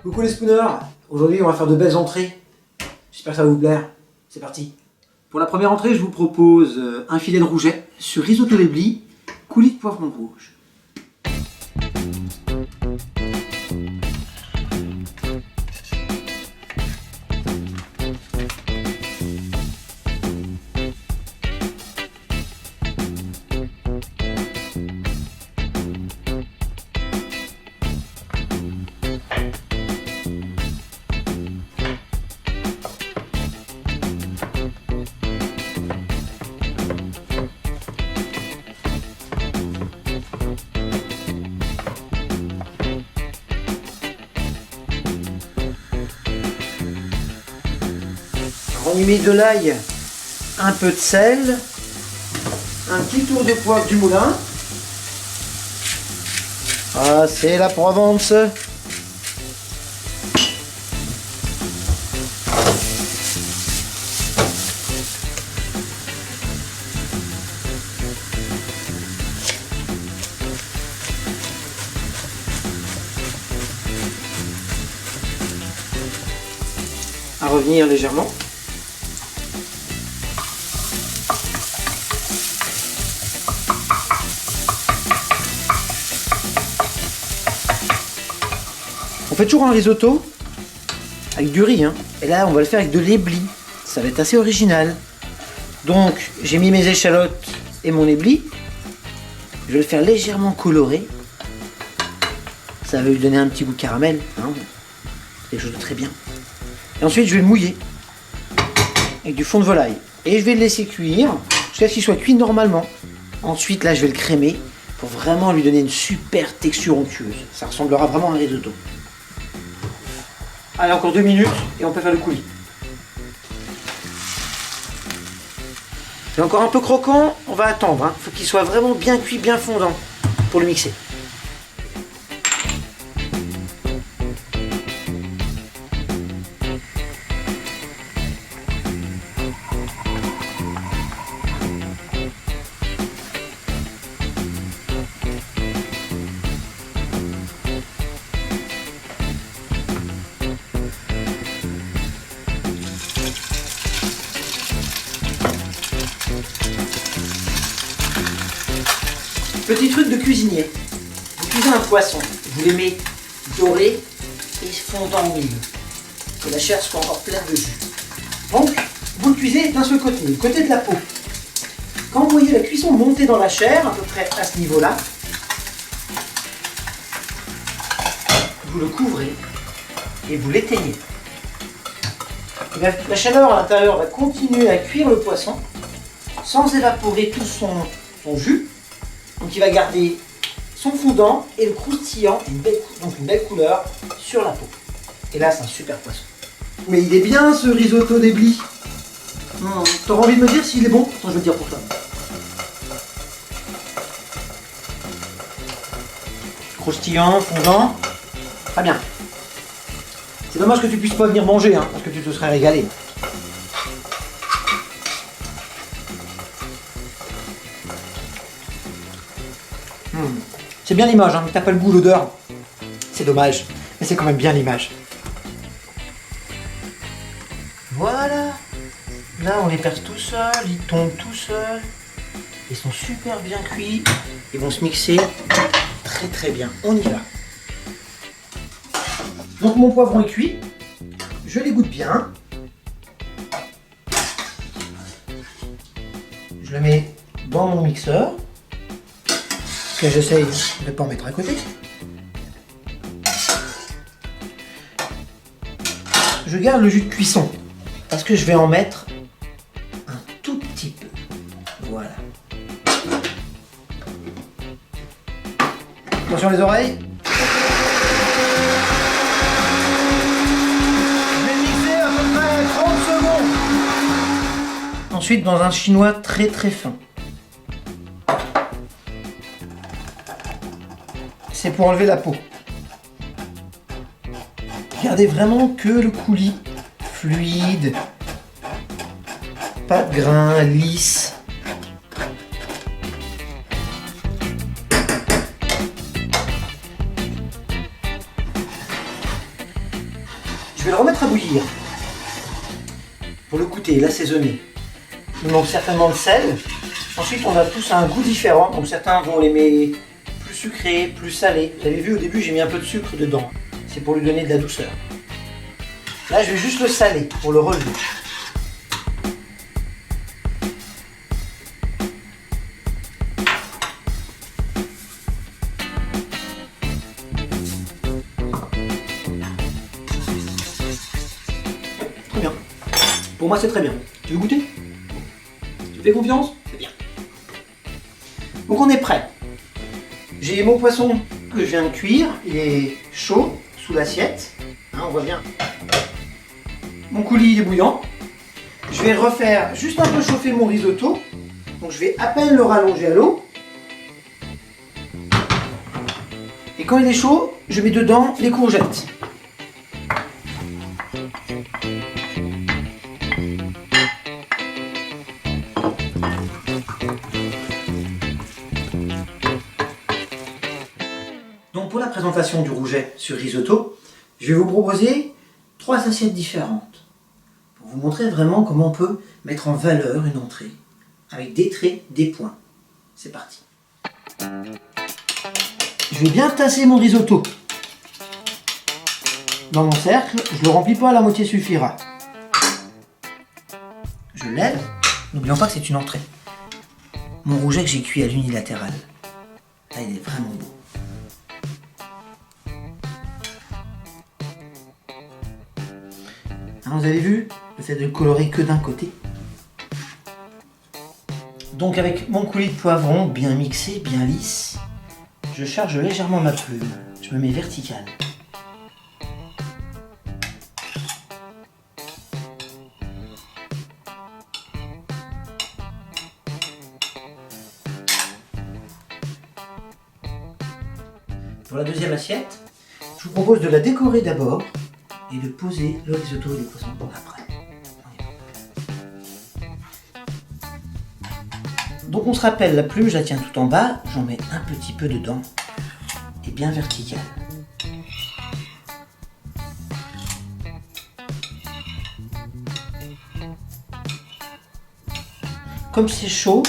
Coucou les spooners, aujourd'hui on va faire de belles entrées. J'espère que ça va vous plaire. C'est parti. Pour la première entrée, je vous propose un filet de rouget sur risotto d'éblis, coulis de poivron rouge. On y met de l'ail, un peu de sel, un petit tour de poivre du moulin. Ah, c'est la Provence. À revenir légèrement. On fait toujours un risotto avec du riz, hein. Et là on va le faire avec de l'éblis. Ça va être assez original. Donc j'ai mis mes échalotes et mon éblis. Je vais le faire légèrement colorer. Ça va lui donner un petit goût caramel, hein. Quelque chose de très bien. Et ensuite je vais le mouiller avec du fond de volaille. Et je vais le laisser cuire jusqu'à ce qu'il soit cuit normalement. Ensuite là je vais le crémer pour vraiment lui donner une super texture onctueuse. Ça ressemblera vraiment à un risotto. Allez, encore 2 minutes et on peut faire le coulis. C'est encore un peu croquant, on va attendre, hein. Faut qu'il soit vraiment bien cuit, bien fondant pour le mixer. Petit truc de cuisinier, vous cuisez un poisson, vous l'aimez doré et fondant au milieu, que la chair soit encore pleine de jus. Donc, vous le cuisez d'un seul côté, le côté de la peau. Quand vous voyez la cuisson monter dans la chair, à peu près à ce niveau-là, vous le couvrez et vous l'éteignez. La chaleur à l'intérieur va continuer à cuire le poisson sans évaporer tout son jus. Donc il va garder son fondant et le croustillant, donc une belle couleur sur la peau. Et là c'est un super poisson. Mais il est bien ce risotto d'éblis. T'auras envie de me dire s'il est bon? Attends, je vais le dire pour toi. Croustillant, fondant, très bien. C'est dommage que tu puisses pas venir manger, hein, parce que tu te serais régalé. C'est bien l'image, hein, mais t'as pas le goût, l'odeur. C'est dommage, mais c'est quand même bien l'image. Voilà. Là, on les perce tout seul, ils tombent tout seuls. Ils sont super bien cuits. Ils vont se mixer très très bien. On y va. Donc mon poivron est cuit. Je l'égoutte bien. Je le mets dans mon mixeur. Que j'essaye de ne pas en mettre à côté. Je garde le jus de cuisson parce que je vais en mettre un tout petit peu. Voilà. Attention les oreilles. Je vais mixer à peu près 30 secondes. Ensuite dans un chinois très très fin. C'est pour enlever la peau. Regardez vraiment que le coulis fluide, pas de grains, lisse. Je vais le remettre à bouillir pour le goûter, l'assaisonner. Il manque certainement de sel. Ensuite, on a tous un goût différent. Donc certains vont l'aimer plus sucré, plus salé. Vous avez vu au début, j'ai mis un peu de sucre dedans. C'est pour lui donner de la douceur. Là, je vais juste le saler pour le relever. Très bien. Pour moi, c'est très bien. Tu veux goûter? Tu fais confiance? C'est bien. Donc on est prêt. J'ai mon poisson que je viens de cuire. Il est chaud sous l'assiette. Hein, on voit bien. Mon coulis il est bouillant. Je vais refaire juste un peu chauffer mon risotto. Donc je vais à peine le rallonger à l'eau. Et quand il est chaud, je mets dedans les courgettes. Donc pour la présentation du rouget sur risotto, je vais vous proposer 3 assiettes différentes pour vous montrer vraiment comment on peut mettre en valeur une entrée avec des traits, des points. C'est parti. Je vais bien tasser mon risotto dans mon cercle, je le remplis pas, la moitié suffira. Je lève, n'oublions pas que c'est une entrée. Mon rouget que j'ai cuit à l'unilatéral. Là, il est vraiment beau. Alors, vous avez vu, le fait de colorer que d'un côté. Donc avec mon coulis de poivron bien mixé, bien lisse, je charge légèrement ma plume. Je me mets vertical. Pour la deuxième assiette, je vous propose de la décorer d'abord et de poser le risotto et les poissons après. Donc on se rappelle, la plume, je la tiens tout en bas, j'en mets un petit peu dedans et bien vertical. Comme c'est chaud,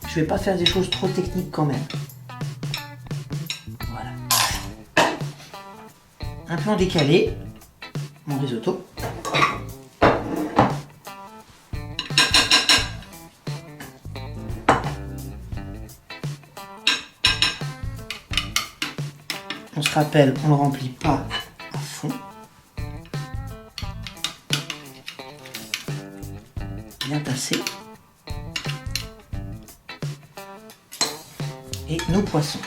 je ne vais pas faire des choses trop techniques quand même. Voilà. Un peu en décalé, mon risotto. On se rappelle, on ne le remplit pas à fond. Bien tassé. Et nos poissons.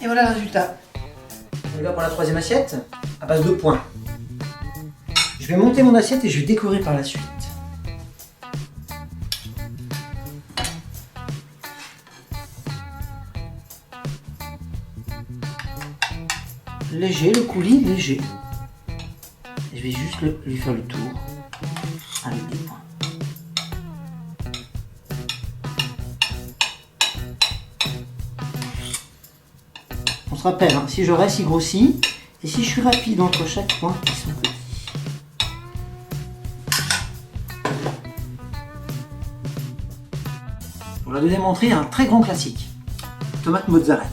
Et voilà le résultat. On y va pour la troisième assiette, à base de points. Je vais monter mon assiette et je vais décorer par la suite. Léger, le coulis léger. Et je vais juste lui faire le tour avec des points. On se rappelle, hein, si je reste, il grossit. Et si je suis rapide entre chaque point, ils sont petits. Pour la deuxième entrée, un très grand classique. Tomate mozzarella.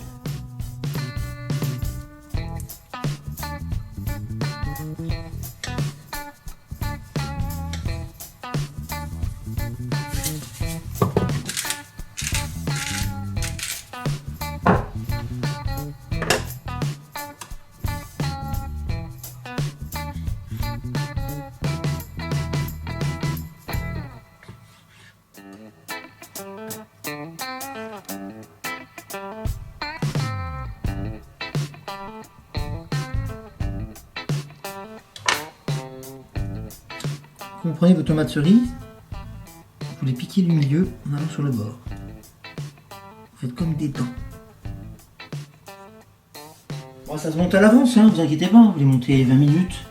vous prenez vos tomates cerises, vous les piquez du milieu en allant sur le bord. Vous faites comme des dents. Bon, ça se monte à l'avance, hein, vous inquiétez pas, vous les montez 20 minutes.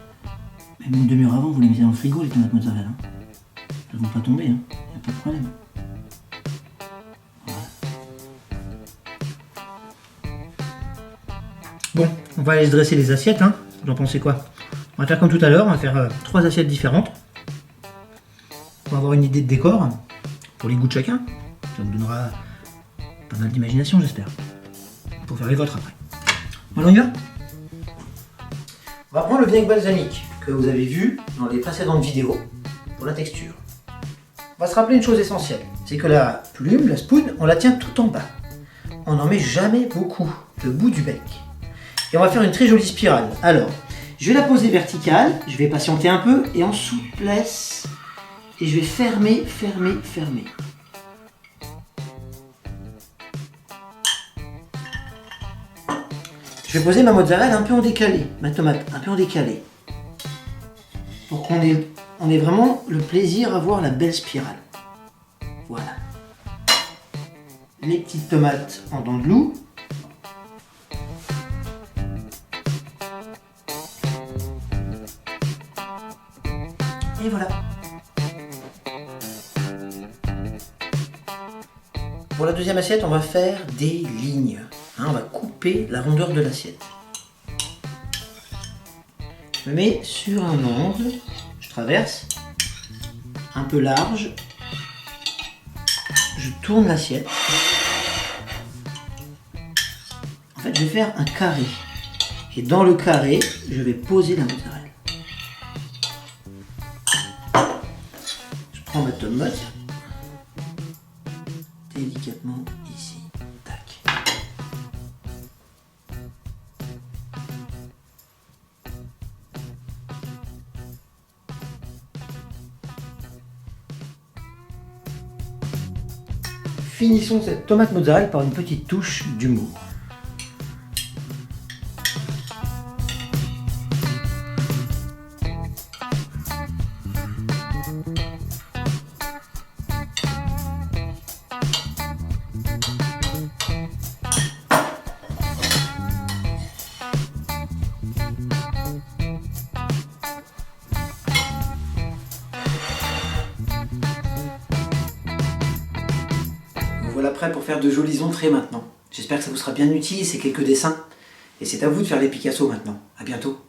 Même une demi-heure avant, vous les mettez dans le frigo, les tomates mozzarella. Hein. Elles ne vont pas tomber, hein. Y a pas de problème. Voilà. Bon, on va aller se dresser les assiettes, hein. Vous en pensez quoi? On va faire comme tout à l'heure, on va faire 3 assiettes différentes. On va avoir une idée de décor pour les goûts de chacun. Ça vous donnera pas mal d'imagination, j'espère. Pour faire les vôtres après. Voilà, on y va. On va prendre le vinaigre balsamique que vous avez vu dans les précédentes vidéos pour la texture. On va se rappeler une chose essentielle, c'est que la plume, la spoon, on la tient tout en bas. On n'en met jamais beaucoup, le bout du bec. Et on va faire une très jolie spirale. Alors, je vais la poser verticale, je vais patienter un peu et en souplesse, et je vais fermer, fermer, fermer. Je vais poser ma mozzarella un peu en décalé, ma tomate un peu en décalé. Pour qu'on ait vraiment le plaisir à voir la belle spirale. Voilà. Les petites tomates en dents de loup. Et voilà. Pour la deuxième assiette, on va faire des lignes. Hein, on va couper la rondeur de l'assiette. Je me mets sur un angle, je traverse, un peu large, je tourne l'assiette. En fait, je vais faire un carré. Et dans le carré, je vais poser la mozzarella. Je prends ma tomate, délicatement ici, tac. Finissons cette tomate mozzarella par une petite touche d'humour. Voilà prêt pour faire de jolis entrées maintenant. J'espère que ça vous sera bien utile, ces quelques dessins. Et c'est à vous de faire les Picasso maintenant. À bientôt.